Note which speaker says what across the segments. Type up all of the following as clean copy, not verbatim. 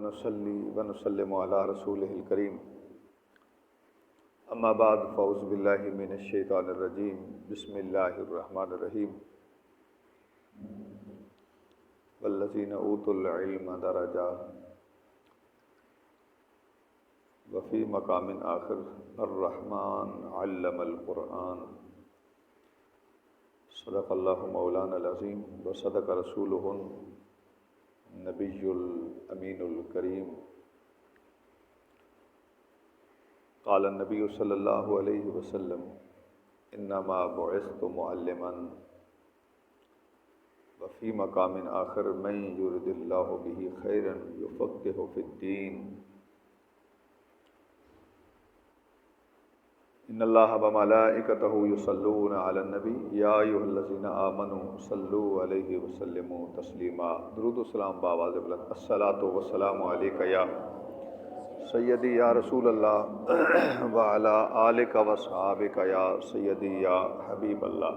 Speaker 1: ونصلي ونسلم على رسوله الكريم اما بعد فاعوذ باللہ من الشیطان الرجیم بسم اللہ الرحمن الرحیم والذین اوتوا العلم درجات وفی مقام آخر الرحمن علم القرآن صدق اللہ مولانا العظیم وصدق رسولہ نبی الامین الکریم قال النبی صلی اللہ علیہ وسلم انما بعثت معلما وفی مقام آخر من یرد اللہ بہ خیرا یفقہہ فی الدین ان اللہ وملائکتہ یصلون علی النبی یا ایھا الذین آمنوا صلوا علیہ وسلموا تسلیما۔ درود و سلام بآواز بلند۔ الصلاۃ والسلام علیک یا سیدی یا رسول اللہ وعلی آلک وصحابک یا سیدی یا حبیب اللہ۔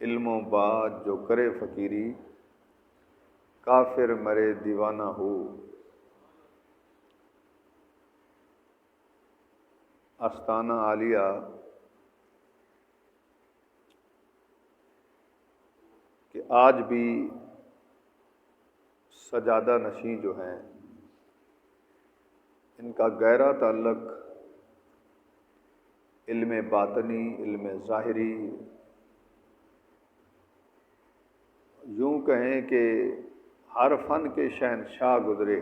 Speaker 1: علم و بات جو کرے فقیری کافر مرے دیوانہ ہو۔ آستانہ عالیہ کہ آج بھی سجادہ نشین جو ہیں ان کا گہرا تعلق علم باطنی، علم ظاہری، یوں کہیں کہ ہر فن کے شہنشاہ گزرے،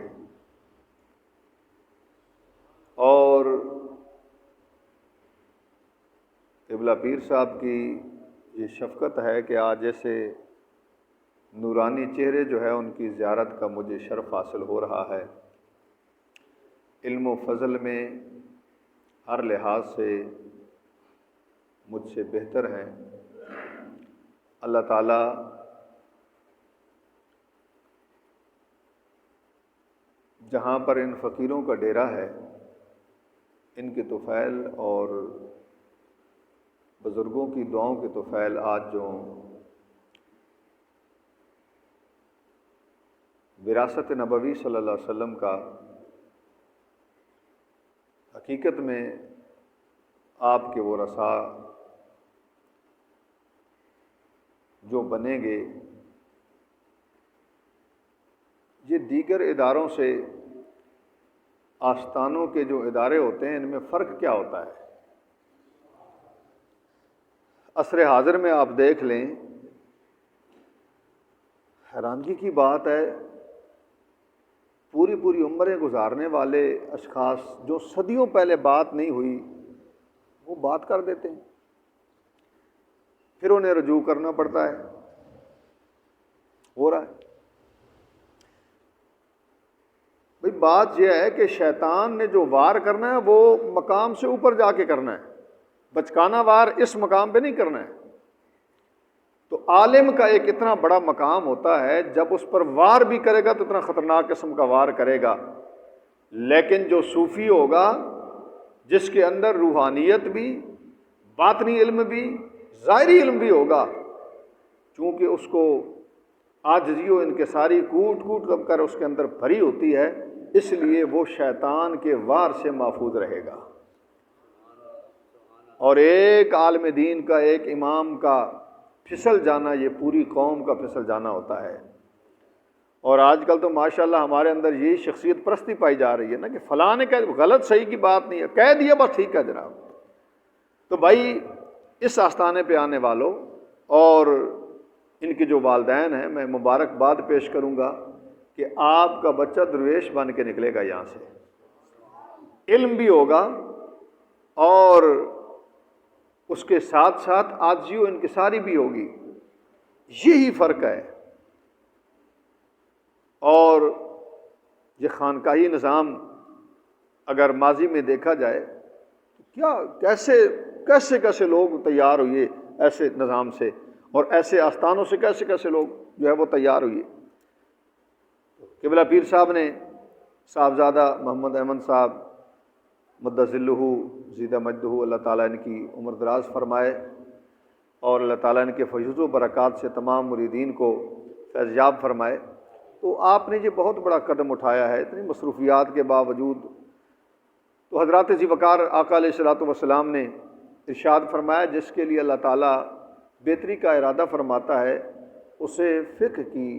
Speaker 1: اور قبلہ پیر صاحب کی یہ شفقت ہے کہ آج جیسے نورانی چہرے جو ہے ان کی زیارت کا مجھے شرف حاصل ہو رہا ہے۔ علم و فضل میں ہر لحاظ سے مجھ سے بہتر ہیں۔ اللہ تعالیٰ جہاں پر ان فقیروں کا ڈیرا ہے ان کے طفیل اور بزرگوں کی دعاؤں کے طفیل آج جو وراثت نبوی صلی اللہ علیہ وسلم کا حقیقت میں آپ کے وہ رسا جو بنیں گے، یہ دیگر اداروں سے آستانوں کے جو ادارے ہوتے ہیں ان میں فرق کیا ہوتا ہے؟ عصر حاضر میں آپ دیکھ لیں، حیرانگی کی بات ہے، پوری عمریں گزارنے والے اشخاص جو صدیوں پہلے بات نہیں ہوئی وہ بات کر دیتے ہیں، پھر انہیں رجوع کرنا پڑتا ہے۔ ہو رہا ہے بھئی، بات یہ ہے کہ شیطان نے جو وار کرنا ہے وہ مقام سے اوپر جا کے کرنا ہے، بچکانہ وار اس مقام پہ نہیں کرنا ہے۔ تو عالم کا ایک اتنا بڑا مقام ہوتا ہے، جب اس پر وار بھی کرے گا تو اتنا خطرناک قسم کا وار کرے گا، لیکن جو صوفی ہوگا جس کے اندر روحانیت بھی، باطنی علم بھی، ظاہری علم بھی ہوگا، چونکہ اس کو عاجزی و انکساری کوٹ کوٹ کر اس کے اندر بھری ہوتی ہے، اس لیے وہ شیطان کے وار سے محفوظ رہے گا۔ اور ایک عالم دین کا، ایک امام کا پھسل جانا یہ پوری قوم کا پھسل جانا ہوتا ہے۔ اور آج کل تو ماشاءاللہ ہمارے اندر یہی شخصیت پرستی پائی جا رہی ہے نا کہ فلاں نے کہا، غلط صحیح کی بات نہیں ہے، کہہ دیا بس ٹھیک ہے جناب۔ تو بھائی اس آستانے پہ آنے والوں اور ان کے جو والدین ہیں، میں مبارکباد پیش کروں گا کہ آپ کا بچہ درویش بن کے نکلے گا یہاں سے، علم بھی ہوگا اور اس کے ساتھ ساتھ عاجزی و انکساری بھی ہوگی، یہی فرق ہے۔ اور یہ خانقاہی نظام اگر ماضی میں دیکھا جائے تو کیسے کیسے لوگ تیار ہوئے ایسے نظام سے، اور ایسے آستانوں سے کیسے لوگ جو ہے وہ تیار ہوئے۔ قبلہ پیر صاحب نے صاحبزادہ محمد احمد صاحب مدظلہ زیدہ مجدہ، اللہ تعالیٰ ان کی عمر دراز فرمائے، اور اللہ تعالیٰ ان کے فیض و برکات سے تمام مریدین کو فیض یاب فرمائے۔ تو آپ نے یہ بہت بڑا قدم اٹھایا ہے اتنی مصروفیات کے باوجود۔ تو حضرات ذی وقار آقا علیہ الصلوۃ والسلام نے ارشاد فرمایا جس کے لیے اللہ تعالیٰ بہتری کا ارادہ فرماتا ہے اسے فقہ کی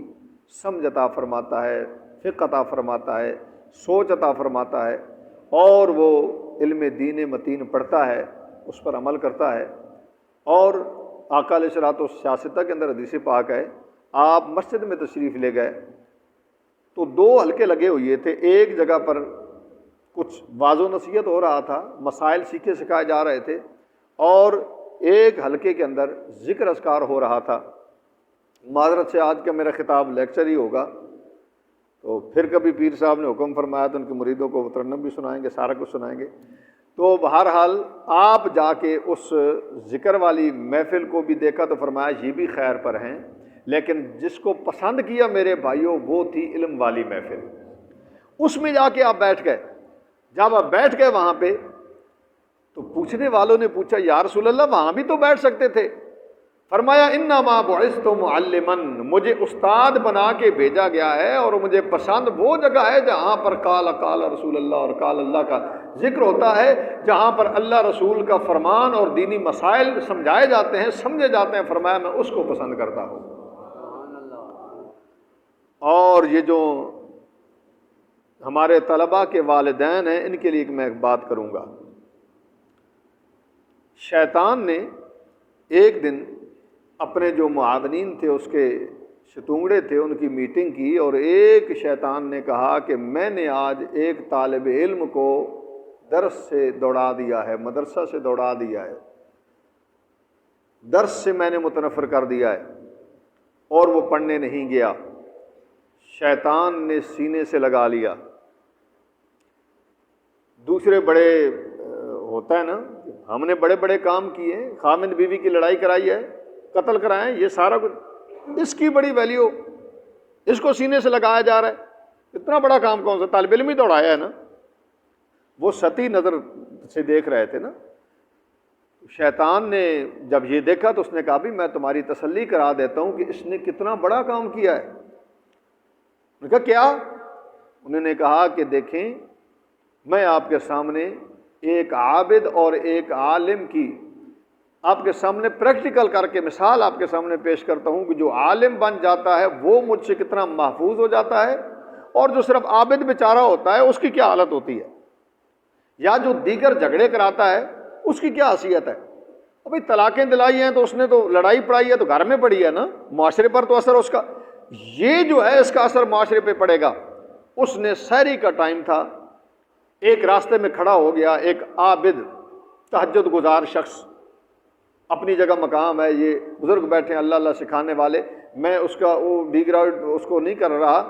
Speaker 1: سمجھ عطا فرماتا ہے، فقہ عطا فرماتا ہے، سوچ عطا فرماتا ہے، اور وہ علم دین متین پڑھتا ہے، اس پر عمل کرتا ہے۔ اور آقا علیہ الصلوۃ والسلام کے اندر حدیث پاک ہے، آپ مسجد میں تشریف لے گئے تو دو حلقے لگے ہوئے تھے، ایک جگہ پر کچھ واعظ و نصیحت ہو رہا تھا، مسائل سیکھے سکھائے جا رہے تھے، اور ایک حلقے کے اندر ذکر اذکار ہو رہا تھا۔ معذرت سے آج کا میرا خطاب لیکچر ہی ہوگا، تو پھر کبھی پیر صاحب نے حکم فرمایا تو ان کے مریدوں کو ترنم بھی سنائیں گے، سارا کچھ سنائیں گے۔ تو بہرحال آپ جا کے اس ذکر والی محفل کو بھی دیکھا تو فرمایا یہ بھی خیر پر ہیں، لیکن جس کو پسند کیا میرے بھائیوں وہ تھی علم والی محفل۔ اس میں جا کے آپ بیٹھ گئے۔ جب آپ بیٹھ گئے وہاں پہ تو پوچھنے والوں نے پوچھا یا رسول اللہ وہاں بھی تو بیٹھ سکتے تھے۔ فرمایا انما بعثت معلما، مجھے استاد بنا کے بھیجا گیا ہے، اور مجھے پسند وہ جگہ ہے جہاں پر قال رسول اللہ اور قال اللہ کا ذکر ہوتا ہے، جہاں پر اللہ رسول کا فرمان اور دینی مسائل سمجھائے جاتے ہیں، سمجھے جاتے ہیں۔ فرمایا میں اس کو پسند کرتا ہوں۔ اور یہ جو ہمارے طلباء کے والدین ہیں ان کے لیے میں ایک بات کروں گا۔ شیطان نے ایک دن اپنے جو معاونین تھے اس کے ستونگڑے تھے ان کی میٹنگ کی، اور ایک شیطان نے کہا کہ میں نے آج ایک طالب علم کو درس سے دوڑا دیا ہے، مدرسہ سے دوڑا دیا ہے، درس سے میں نے متنفر کر دیا ہے، اور وہ پڑھنے نہیں گیا۔ شیطان نے سینے سے لگا لیا۔ دوسرے بڑے ہوتا ہے نا، ہم نے بڑے بڑے کام کیے ہیں، خامد بیوی کی لڑائی کرائی ہے، قتل کرائے، یہ سارا کچھ، اس کی بڑی ویلیو، اس کو سینے سے لگایا جا رہا ہے۔ اتنا بڑا کام کون سا، طالب علم ہی دوڑایا ہے نا۔ وہ سطحی نظر سے دیکھ رہے تھے نا۔ شیطان نے جب یہ دیکھا تو اس نے کہا بھی میں تمہاری تسلی کرا دیتا ہوں کہ اس نے کتنا بڑا کام کیا ہے۔ انہوں نے کہا کیا؟ انہوں نے کہا کہ دیکھیں میں آپ کے سامنے ایک عابد اور ایک عالم کی آپ کے سامنے پریکٹیکل کر کے مثال آپ کے سامنے پیش کرتا ہوں کہ جو عالم بن جاتا ہے وہ مجھ سے کتنا محفوظ ہو جاتا ہے، اور جو صرف عابد بیچارہ ہوتا ہے اس کی کیا حالت ہوتی ہے، یا جو دیگر جھگڑے کراتا ہے اس کی کیا حیثیت ہے۔ بھائی طلاقیں دلائی ہیں تو اس نے تو لڑائی پڑھائی ہے تو گھر میں پڑھی ہے نا، معاشرے پر تو اثر اس کا، یہ جو ہے اس کا اثر معاشرے پہ پڑے گا۔ اس نے سحری کا ٹائم تھا، ایک راستے میں کھڑا ہو گیا ایک عابد تہجد گزار شخص، اپنی جگہ مقام ہے، یہ بزرگ بیٹھے ہیں اللہ اللہ سکھانے والے، میں اس کا وہ ڈیگریڈ اس کو نہیں کر رہا،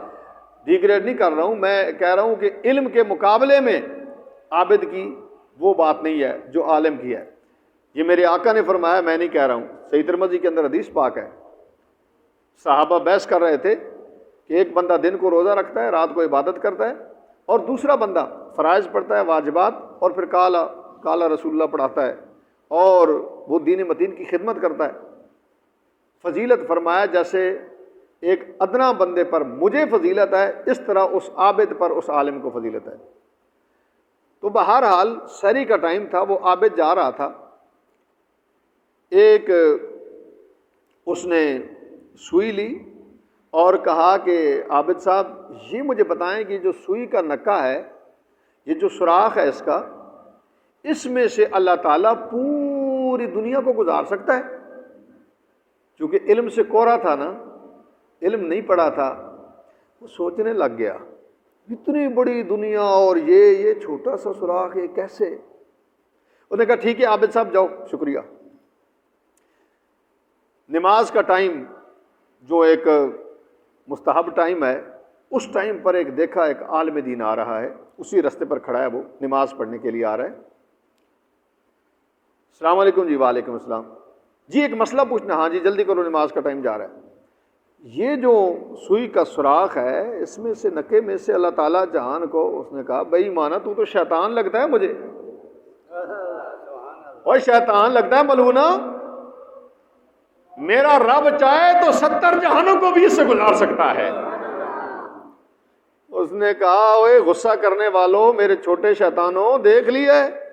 Speaker 1: ڈیگریڈ نہیں کر رہا ہوں، میں کہہ رہا ہوں کہ علم کے مقابلے میں عابد کی وہ بات نہیں ہے جو عالم کی ہے۔ یہ میرے آقا نے فرمایا، میں نہیں کہہ رہا ہوں، صحیح ترمذی کے اندر حدیث پاک ہے۔ صحابہ بحث کر رہے تھے کہ ایک بندہ دن کو روزہ رکھتا ہے، رات کو عبادت کرتا ہے، اور دوسرا بندہ فرائض پڑھتا ہے، واجبات، اور پھر کالا رسول اللہ پڑھاتا ہے، اور وہ دین متین کی خدمت کرتا ہے۔ فضیلت فرمایا جیسے ایک ادنا بندے پر مجھے فضیلت ہے، اس طرح اس عابد پر اس عالم کو فضیلت ہے۔ تو بہرحال سحری کا ٹائم تھا، وہ عابد جا رہا تھا، ایک اس نے سوئی لی اور کہا کہ عابد صاحب یہ مجھے بتائیں کہ جو سوئی کا نکا ہے، یہ جو سوراخ ہے اس کا، اس میں سے اللہ تعالیٰ پوری دنیا کو گزار سکتا ہے؟ چونکہ علم سے کوڑا تھا نا، علم نہیں پڑھا تھا، وہ سوچنے لگ گیا اتنی بڑی دنیا اور یہ چھوٹا سا سوراخ، یہ کیسے؟ انہوں نے کہا ٹھیک ہے عابد صاحب جاؤ، شکریہ۔ نماز کا ٹائم جو ایک مستحب ٹائم ہے، اس ٹائم پر ایک دیکھا ایک عالم دین آ رہا ہے، اسی رستے پر کھڑا ہے، وہ نماز پڑھنے کے لیے آ رہا ہے۔ السلام علیکم جی، وعلیکم السلام جی، ایک مسئلہ پوچھنا، ہاں جی جلدی کرو نماز کا ٹائم جا رہا ہے۔ یہ جو سوئی کا سوراخ ہے اس میں سے نکے میں سے اللہ تعالیٰ جہان کو، اس نے کہا بھائی مانا تو شیطان لگتا ہے مجھے، اور شیطان لگتا ہے ملعونہ، میرا رب چاہے تو 70 جہانوں کو بھی اس سے گزار سکتا ہے۔ اس نے کہا اوے غصہ کرنے والوں، میرے چھوٹے شیطانوں، دیکھ لیا ہے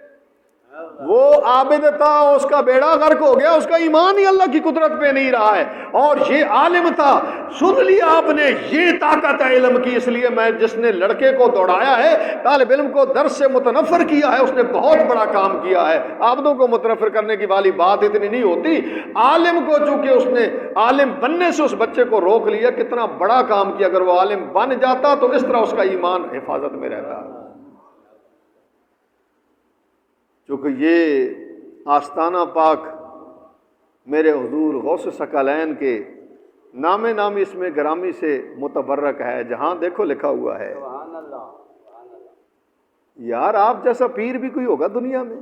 Speaker 1: وہ عابد تھا، اس کا بیڑا غرق ہو گیا، اس کا ایمان ہی اللہ کی قدرت پہ نہیں رہا ہے، اور یہ عالم تھا، سن لیا آپ نے، یہ طاقت ہے علم کی، اس لیے میں جس نے لڑکے کو دوڑایا ہے، طالب علم کو درس سے متنفر کیا ہے، اس نے بہت بڑا کام کیا ہے۔ عابدوں کو متنفر کرنے کی والی بات اتنی نہیں ہوتی، عالم کو چونکہ اس نے عالم بننے سے اس بچے کو روک لیا، کتنا بڑا کام کیا۔ اگر وہ عالم بن جاتا تو اس طرح اس کا ایمان حفاظت میں رہتا۔ چونکہ یہ آستانہ پاک میرے حضور غوث ثقلین کے نام نامی اس میں گرامی سے متبرک ہے، جہاں دیکھو لکھا ہوا ہے۔ یار آپ جیسا پیر بھی کوئی ہوگا دنیا میں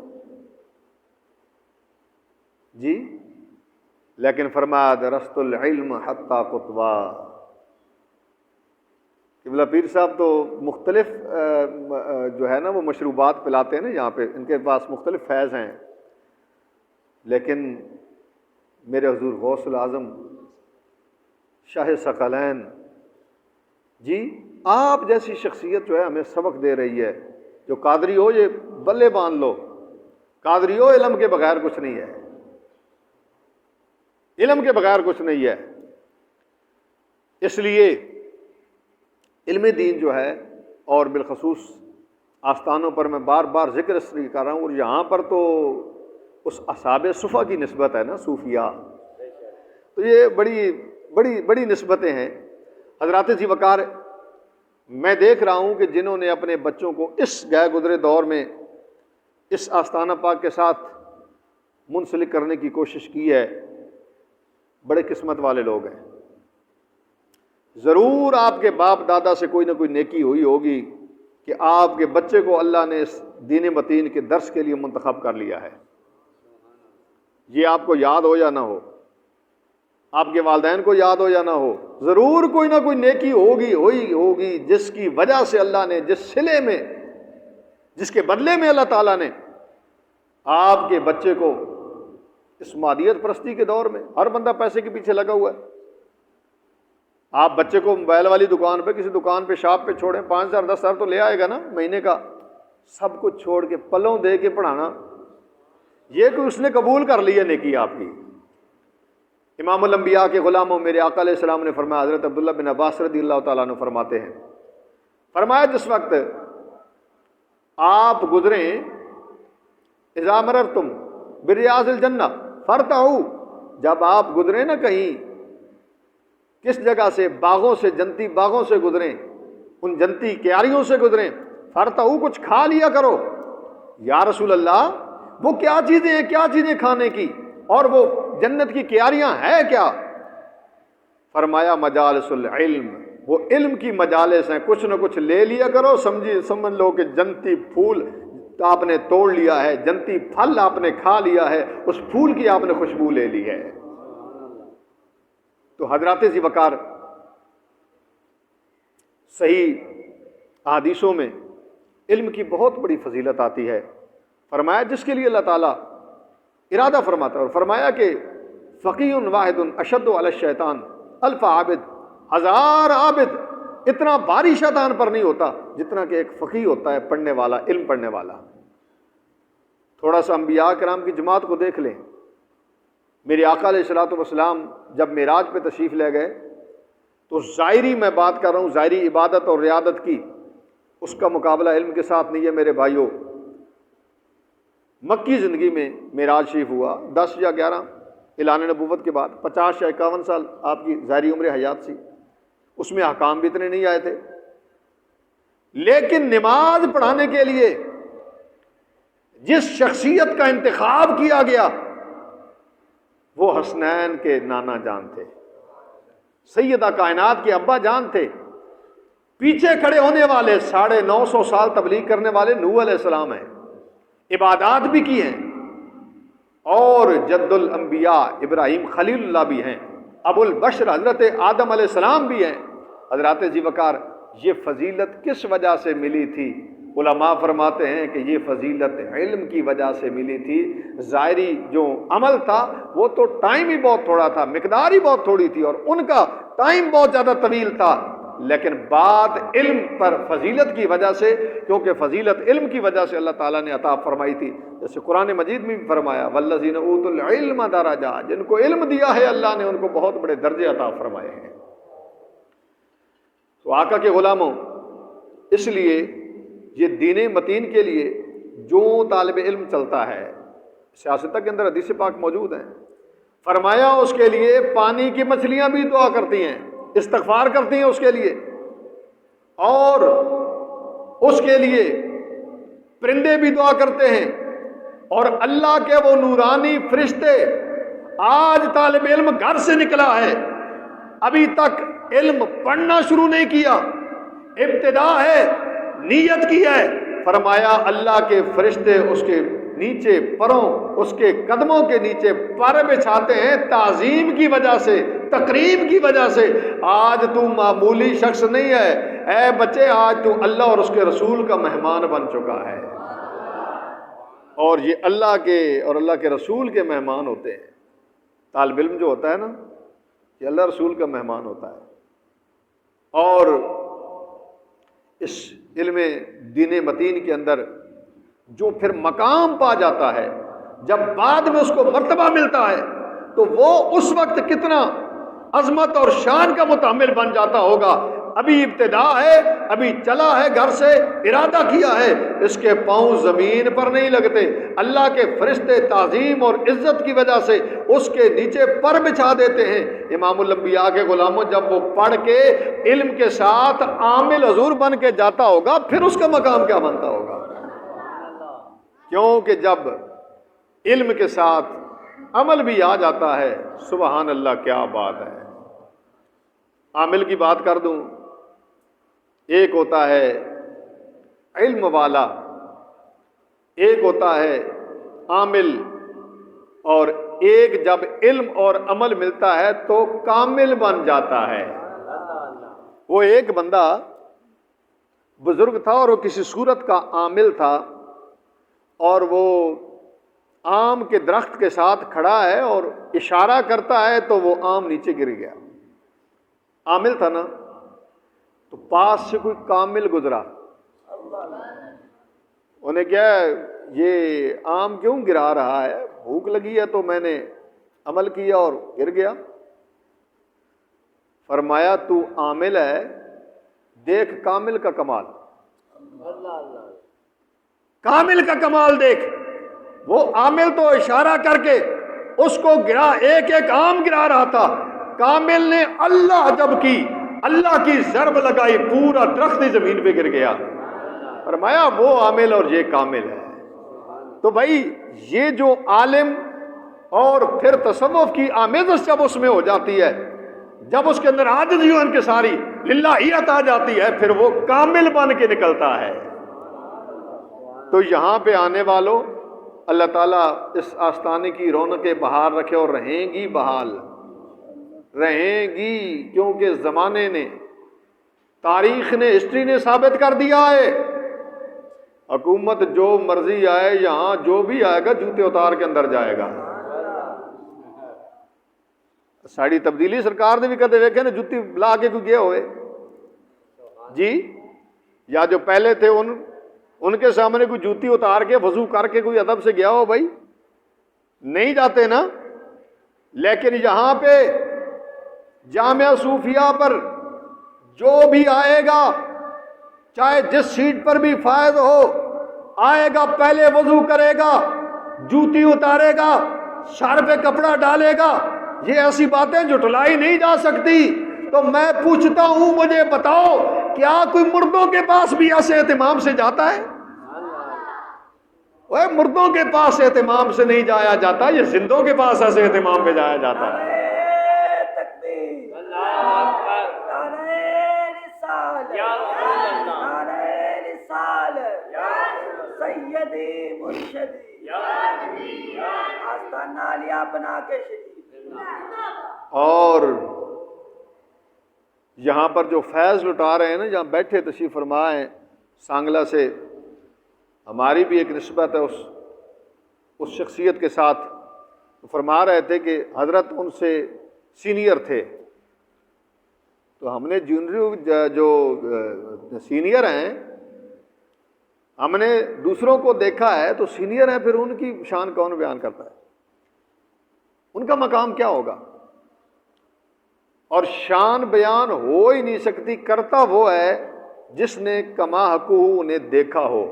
Speaker 1: جی؟ لیکن فرمایا درست العلم حتی قطبہ۔ قبلہ پیر صاحب تو مختلف جو ہے نا وہ مشروبات پلاتے ہیں نا یہاں پہ، ان کے پاس مختلف فیض ہیں، لیکن میرے حضور غوث العظم شاہ ثقلین جی آپ جیسی شخصیت جو ہے ہمیں سبق دے رہی ہے۔ جو قادری ہو یہ بلے باندھ لو، قادری ہو علم کے بغیر کچھ نہیں ہے، علم کے بغیر کچھ نہیں ہے۔ اس لیے علم دین جو ہے، اور بالخصوص آستانوں پر میں بار بار ذکر اس لیے کر رہا ہوں، اور یہاں پر تو اس اصحاب صفا کی نسبت ہے نا، صوفیاء، تو یہ بڑی بڑی بڑی نسبتیں ہیں۔ حضرات ذی وقار میں دیکھ رہا ہوں کہ جنہوں نے اپنے بچوں کو اس گئے گزرے دور میں اس آستانہ پاک کے ساتھ منسلک کرنے کی کوشش کی ہے، بڑے قسمت والے لوگ ہیں۔ ضرور آپ کے باپ دادا سے کوئی نہ کوئی نیکی ہوئی ہوگی کہ آپ کے بچے کو اللہ نے اس دین متین کے درس کے لیے منتخب کر لیا ہے۔ یہ آپ کو یاد ہو یا نہ ہو، آپ کے والدین کو یاد ہو یا نہ ہو، ضرور کوئی نہ کوئی نیکی ہوگی جس کی وجہ سے اللہ نے، جس صلے میں، جس کے بدلے میں اللہ تعالیٰ نے آپ کے بچے کو اس مادیت پرستی کے دور میں، ہر بندہ پیسے کے پیچھے لگا ہوا ہے۔ آپ بچے کو موبائل والی دکان پہ، کسی دکان پہ، شاپ پہ چھوڑیں، 5,000 10,000 تو لے آئے گا نا مہینے کا، سب کچھ چھوڑ کے پلوں دے کے پڑھانا، یہ کہ اس نے قبول کر لی ہے نیکی آپ کی۔ امام الانبیاء کے غلاموں میرے آقا علیہ السلام نے فرمایا، حضرت عبداللہ بن عباس رضی اللہ تعالیٰ عنہ فرماتے ہیں، فرمایا جس وقت آپ گزریں، اذا مررتم بریاض الجنہ فرتعوا، جب آپ گزریں نا کہیں کس جگہ سے، باغوں سے، جنتی باغوں سے گزریں، ان جنتی کیاریوں سے گزریں، فرتعوا، کچھ کھا لیا کرو۔ یا رسول اللہ وہ کیا چیزیں ہیں، کیا چیزیں کھانے کی، اور وہ جنت کی کیاریاں ہیں کیا؟ فرمایا مجالس العلم، وہ علم کی مجالس ہیں، کچھ نہ کچھ لے لیا کرو، سمجھ لو کہ جنتی پھول آپ نے توڑ لیا ہے، جنتی پھل آپ نے کھا لیا ہے، اس پھول کی آپ نے خوشبو لے لی ہے۔ تو حضرات ذی وقار صحیح احادیثوں میں علم کی بہت بڑی فضیلت آتی ہے۔ فرمایا جس کے لیے اللہ تعالیٰ ارادہ فرماتا ہے، اور فرمایا کہ فقیہ واحد اشد علی الشیطان الف عابد، 1000 عابد اتنا بھاری شیطان پر نہیں ہوتا جتنا کہ ایک فقیہ ہوتا ہے، پڑھنے والا، علم پڑھنے والا۔ تھوڑا سا انبیاء کرام کی جماعت کو دیکھ لیں۔ میرے آقا علیہ الصلوۃ والسلام جب معراج پہ تشریف لے گئے تو ظاہری میں بات کر رہا ہوں، ظاہری عبادت اور ریادت کی، اس کا مقابلہ علم کے ساتھ نہیں ہے میرے بھائیوں۔ مکی زندگی میں معراج شریف ہوا 10 یا 11 اعلان نبوت کے بعد، 50 یا 51 سال آپ کی ظاہری عمر حیات سی، اس میں احکام بھی اتنے نہیں آئے تھے، لیکن نماز پڑھانے کے لیے جس شخصیت کا انتخاب کیا گیا وہ حسنین کے نانا جان تھے، سیدہ کائنات کے ابا جان تھے۔ پیچھے کھڑے ہونے والے 950 سال تبلیغ کرنے والے نوح علیہ السلام ہیں، عبادات بھی کی ہیں، اور جد الانبیاء ابراہیم خلیل اللہ بھی ہیں، ابو البشر حضرت آدم علیہ السلام بھی ہیں۔ حضرات ذی وقار یہ فضیلت کس وجہ سے ملی تھی؟ علماء فرماتے ہیں کہ یہ فضیلت علم کی وجہ سے ملی تھی، ظاہری جو عمل تھا وہ تو ٹائم ہی بہت تھوڑا تھا، مقدار ہی بہت تھوڑی تھی، اور ان کا ٹائم بہت زیادہ طویل تھا، لیکن بات علم پر فضیلت کی وجہ سے، کیونکہ فضیلت علم کی وجہ سے اللہ تعالیٰ نے عطا فرمائی تھی، جیسے قرآن مجید میں بھی فرمایا والذین اوتوا العلم درجات، جن کو علم دیا ہے اللہ نے ان کو بہت بڑے درجے عطا فرمائے ہیں۔ تو آقا کے غلاموں، اس لیے یہ دین متین کے لیے جو طالب علم چلتا ہے، سیاستہ کے اندر حدیث پاک موجود ہیں، فرمایا اس کے لیے پانی کی مچھلیاں بھی دعا کرتی ہیں، استغفار کرتی ہیں اس کے لیے، اور اس کے لیے پرندے بھی دعا کرتے ہیں، اور اللہ کے وہ نورانی فرشتے، آج طالب علم گھر سے نکلا ہے، ابھی تک علم پڑھنا شروع نہیں کیا، ابتدا ہے، نیت کی ہے، فرمایا اللہ کے فرشتے اس کے نیچے پروں، اس کے قدموں کے نیچے پر بچھاتے ہیں، تعظیم کی وجہ سے، تقریب کی وجہ سے۔ آج تو معمولی شخص نہیں ہے، اے بچے، آج تو اللہ اور اس کے رسول کا مہمان بن چکا ہے، اور یہ اللہ کے اور اللہ کے رسول کے مہمان ہوتے ہیں۔ طالب علم جو ہوتا ہے نا، یہ اللہ رسول کا مہمان ہوتا ہے، اور اس علم دین متین کے اندر جو پھر مقام پا جاتا ہے، جب بعد میں اس کو مرتبہ ملتا ہے، تو وہ اس وقت کتنا عظمت اور شان کا متحمل بن جاتا ہوگا۔ ابھی ابتدا ہے، ابھی چلا ہے گھر سے، ارادہ کیا ہے، اس کے پاؤں زمین پر نہیں لگتے، اللہ کے فرشتے تعظیم اور عزت کی وجہ سے اس کے نیچے پر بچھا دیتے ہیں۔ امام الانبیاء کے غلاموں، جب وہ پڑھ کے علم کے ساتھ عامل حضور بن کے جاتا ہوگا، پھر اس کا مقام کیا بنتا ہوگا؟ کیونکہ جب علم کے ساتھ عمل بھی آ جاتا ہے، سبحان اللہ، کیا بات ہے۔ عامل کی بات کر دوں، ایک ہوتا ہے علم والا، ایک ہوتا ہے عامل، اور ایک جب علم اور عمل ملتا ہے تو کامل بن جاتا ہے۔ وہ ایک بندہ بزرگ تھا اور وہ کسی صورت کا عامل تھا، اور وہ آم کے درخت کے ساتھ کھڑا ہے اور اشارہ کرتا ہے تو وہ آم نیچے گر گیا۔ عامل تھا نا، تو پاس سے کوئی کامل گزرا، انہیں کیا یہ آم کیوں گرا رہا ہے؟ بھوک لگی ہے تو میں نے عمل کیا اور گر گیا۔ فرمایا تو عامل ہے، دیکھ کامل کا کمال، کامل کا کمال دیکھ۔ وہ عامل تو اشارہ کر کے اس کو گرا، ایک ایک آم گرا رہا تھا، کامل نے اللہ جب کی، اللہ کی ضرب لگائی، پورا درخت ہی زمین پہ گر گیا۔ فرمایا وہ عامل اور یہ کامل ہے۔ تو بھائی یہ جو عالم اور پھر تصوف کی آمیزش جب اس میں ہو جاتی ہے، جب اس کے اندر عاجزی و انکساری للہیت آ جاتی ہے، پھر وہ کامل بن کے نکلتا ہے۔ تو یہاں پہ آنے والوں، اللہ تعالیٰ اس آستانے کی رونقیں بحال رکھے، اور رہیں گی بحال، رہیں گی، کیونکہ زمانے نے، تاریخ نے، ہسٹری نے ثابت کر دیا ہے، حکومت جو مرضی آئے، یہاں جو بھی آئے گا جوتے اتار کے اندر جائے گا۔ ساڑی تبدیلی سرکار نے بھی کہتے دیکھے نا، جوتی لا کے کوئی گئے ہوئے جی، یا جو پہلے تھے ان کے سامنے کوئی جوتی اتار کے وضو کر کے کوئی ادب سے گیا ہو؟ بھائی نہیں جاتے نا۔ لیکن یہاں پہ جامعہ صوفیہ پر جو بھی آئے گا، چاہے جس سیٹ پر بھی فائز ہو، آئے گا پہلے وضو کرے گا، جوتی اتارے گا، سر پہ کپڑا ڈالے گا، یہ ایسی باتیں جھٹلائی نہیں جا سکتی۔ تو میں پوچھتا ہوں، مجھے بتاؤ، کیا کوئی مردوں کے پاس بھی ایسے اہتمام سے جاتا ہے؟ وہ مردوں کے پاس اہتمام سے نہیں جایا جاتا، یہ زندوں کے پاس ایسے اہتمام پہ جایا جاتا ہے۔ اور یہاں پر جو فیض لٹا رہے ہیں نا، جہاں بیٹھے تشریف فرما ہیں، سانگلہ سے ہماری بھی ایک نسبت ہے اس شخصیت کے ساتھ. فرما رہے تھے کہ حضرت ان سے سینئر تھے، تو ہم نے جونیئر جو سینئر ہیں ہم نے دوسروں کو دیکھا ہے تو سینئر ہیں، پھر ان کی شان کون بیان کرتا ہے؟ ان کا مقام کیا ہوگا؟ اور شان بیان ہو ہی نہیں سکتی، کرتا وہ ہے جس نے کما حقو انہیں دیکھا ہو.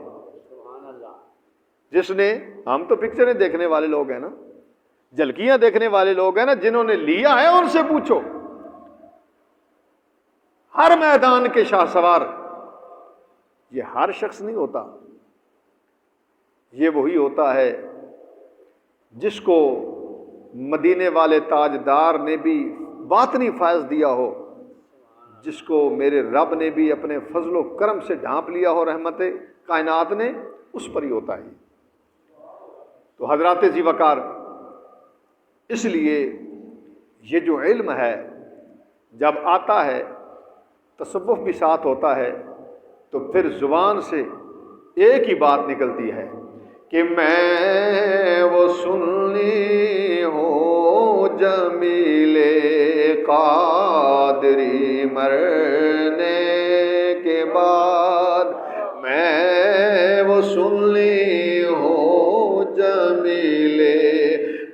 Speaker 1: جس نے، ہم تو پکچریں دیکھنے والے لوگ ہیں نا، جھلکیاں دیکھنے والے لوگ ہیں نا، جنہوں نے لیا ہے ان سے پوچھو. ہر میدان کے شاہ سوار یہ ہر شخص نہیں ہوتا، یہ وہی ہوتا ہے جس کو مدینے والے تاجدار نے بھی باطنی فیض دیا ہو، جس کو میرے رب نے بھی اپنے فضل و کرم سے ڈھانپ لیا ہو، رحمت کائنات نے، اس پر ہی ہوتا ہے. تو حضرات ذی وقار، اس لیے یہ جو علم ہے جب آتا ہے، تصوف بھی ساتھ ہوتا ہے، تو پھر زبان سے ایک ہی بات نکلتی ہے کہ میں وہ سنی ہوں جمیل قادری مرنے کے بعد، میں وہ سنی ہوں جمیل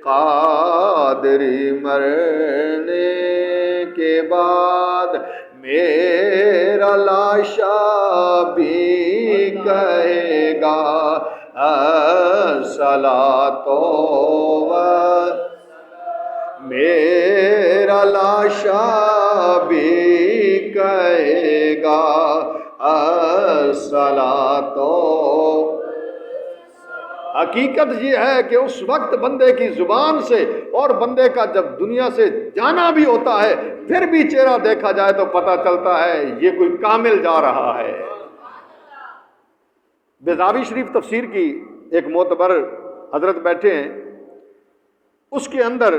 Speaker 1: قادری مرنے کے بعد، میرا لاشا بھی کہے گا الصلاۃ و، میرا لاشا بھی کہے گا الصلاۃ. حقیقت یہ ہے کہ اس وقت بندے کی زبان سے، اور بندے کا جب دنیا سے جانا بھی ہوتا ہے، پھر بھی چہرہ دیکھا جائے تو پتہ چلتا ہے یہ کوئی کامل جا رہا ہے. بیضاوی شریف تفسیر کی ایک معتبر حضرت بیٹھے ہیں، اس کے اندر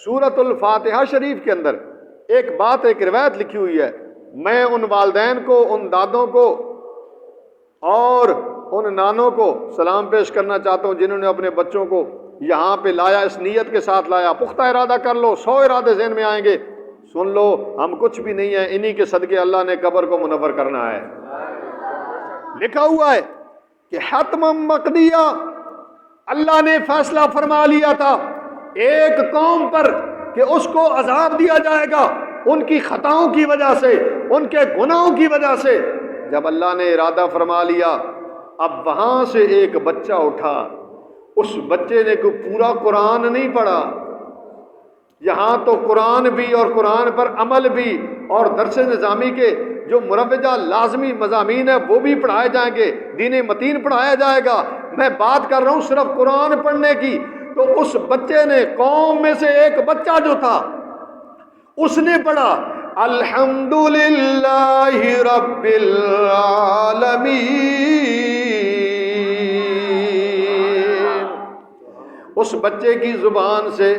Speaker 1: سورۃ الفاتحہ شریف کے اندر ایک بات، ایک روایت لکھی ہوئی ہے، میں ان والدین کو، ان دادوں کو اور ان نانوں کو سلام پیش کرنا چاہتا ہوں جنہوں نے اپنے بچوں کو یہاں پہ لایا، اس نیت کے ساتھ لایا. پختہ ارادہ کر لو، 100 ارادے ذہن میں آئیں گے. سن لو، ہم کچھ بھی نہیں ہیں، انہی کے صدقے اللہ نے قبر کو منور کرنا ہے. لکھا ہوا ہے کہ حتم مقدیہ، اللہ نے فیصلہ فرما لیا تھا ایک قوم پر کہ اس کو عذاب دیا جائے گا ان کی خطاؤں کی وجہ سے، ان کے گناہوں کی وجہ سے. جب اللہ نے ارادہ فرما لیا، اب وہاں سے ایک بچہ اٹھا، اس بچے نے کوئی پورا قرآن نہیں پڑھا. یہاں تو قرآن بھی اور قرآن پر عمل بھی اور درس نظامی کے جو مروجہ لازمی مضامین ہیں وہ بھی پڑھائے جائیں گے، دین متین پڑھایا جائے گا. میں بات کر رہا ہوں صرف قرآن پڑھنے کی. تو اس بچے نے، قوم میں سے ایک بچہ جو تھا، اس نے پڑھا الحمدللہ رب العالمین. اس بچے کی زبان سے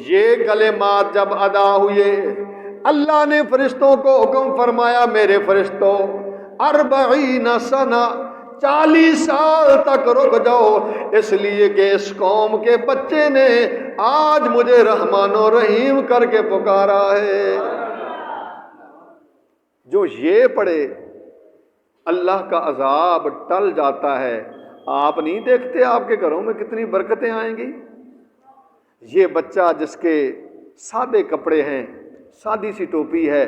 Speaker 1: یہ کلمات جب ادا ہوئے، اللہ نے فرشتوں کو حکم فرمایا، میرے فرشتوں 40 سنہ، 40 سال تک رک جاؤ، اس لیے کہ اس قوم کے بچے نے آج مجھے رحمان و رحیم کر کے پکارا ہے. جو یہ پڑھے اللہ کا عذاب ٹل جاتا ہے. آپ نہیں دیکھتے آپ کے گھروں میں کتنی برکتیں آئیں گی؟ یہ بچہ جس کے سادے کپڑے ہیں، سادی سی ٹوپی ہے،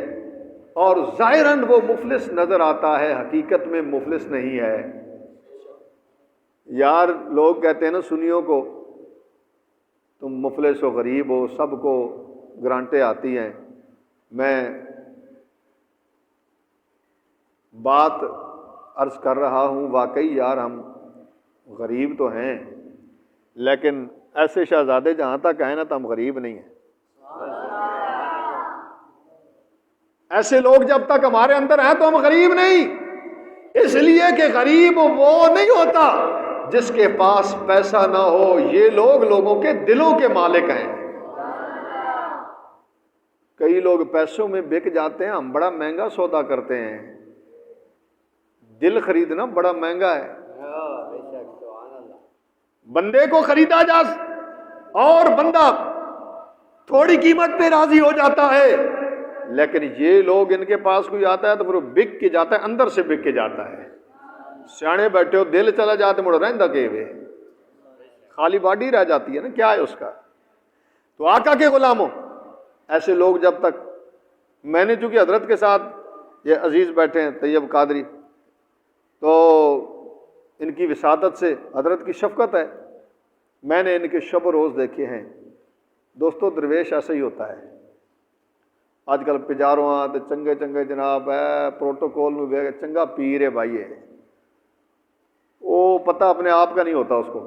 Speaker 1: اور ظاہراً وہ مفلس نظر آتا ہے، حقیقت میں مفلس نہیں ہے. یار لوگ کہتے ہیں نا سنیوں کو، تم مفلس ہو، غریب ہو، سب کو گرانٹیں آتی ہیں. میں بات عرض کر رہا ہوں، واقعی یار ہم غریب تو ہیں، لیکن ایسے شہزادے جہاں تک ہیں نا تو ہم غریب نہیں ہیں. ایسے لوگ جب تک ہمارے اندر ہیں تو ہم غریب نہیں. اس لیے کہ غریب وہ نہیں ہوتا جس کے پاس پیسہ نہ ہو، یہ لوگ لوگوں کے دلوں کے مالک ہیں. کئی لوگ پیسوں میں بک جاتے ہیں، ہم بڑا مہنگا سودا کرتے ہیں. دل خریدنا بڑا مہنگا ہے. بندے کو خریدا جا اور بندہ تھوڑی قیمت پہ راضی ہو جاتا ہے، لیکن یہ لوگ ان کے پاس کوئی آتا ہے تو پھر وہ بک کے جاتا ہے، اندر سے بک کے جاتا ہے۔ سیانے بیٹھے ہو، دل چلا جاتے مڑ رہندا کے ہوئے، خالی باڈی رہ جاتی ہے نا، کیا ہے اس کا؟ تو آقا کے غلاموں، ایسے لوگ جب تک، میں نے چونکہ حضرت کے ساتھ یہ عزیز بیٹھے ہیں طیب قادری، تو ان کی وساطت سے حضرت کی شفقت ہے، میں نے ان کے شب و روز دیکھے ہیں۔ دوستو درویش ایسا ہی ہوتا ہے، آج کل پجاروں تے چنگے چنگے جناب ہے پروٹوکول میں بھی چنگا پیر ہے بھائی ہے، وہ پتہ اپنے آپ کا نہیں ہوتا اس کو۔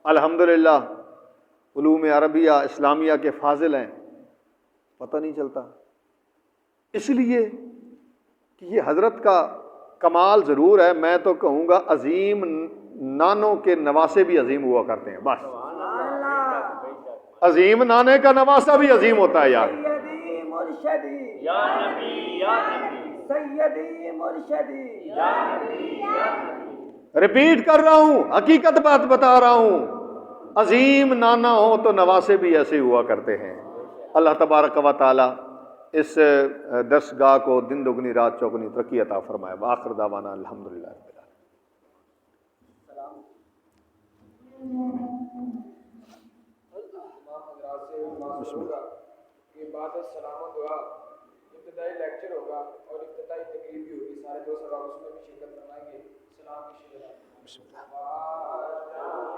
Speaker 1: الحمدللہ علوم عربیہ اسلامیہ کے فاضل ہیں، پتہ نہیں چلتا، اس لیے کہ یہ حضرت کا کمال ضرور ہے۔ میں تو کہوں گا عظیم نانوں کے نواسے بھی عظیم ہوا کرتے ہیں، بس عظیم نانے کا نواسا بھی عظیم ہوتا ہے یار۔
Speaker 2: سیدی مرشدی یا نبی یا نبی، سیدی مرشدی یا نبی یا نبی۔
Speaker 1: ریپیٹ کر رہا ہوں، حقیقت بات بتا رہا ہوں، عظیم نانا ہو تو نواسے بھی ایسے ہوا کرتے ہیں۔ اللہ تبارک و تعالی اس درسگاہ کو دن دگنی رات چوگنی ترقی عطا فرمائے۔ وآخر دعوانا الحمدللہ رب العالمین۔ بسم اللہ۔
Speaker 3: یہ بعد السلام و دعا ابتدائی لیکچر ہوگا اور افتتاحی تقریب بھی ہوگی، سارے دوست احباب اس میں بھی شرکت فرمائیں گے۔ سلام کی شکر۔
Speaker 1: بسم اللہ۔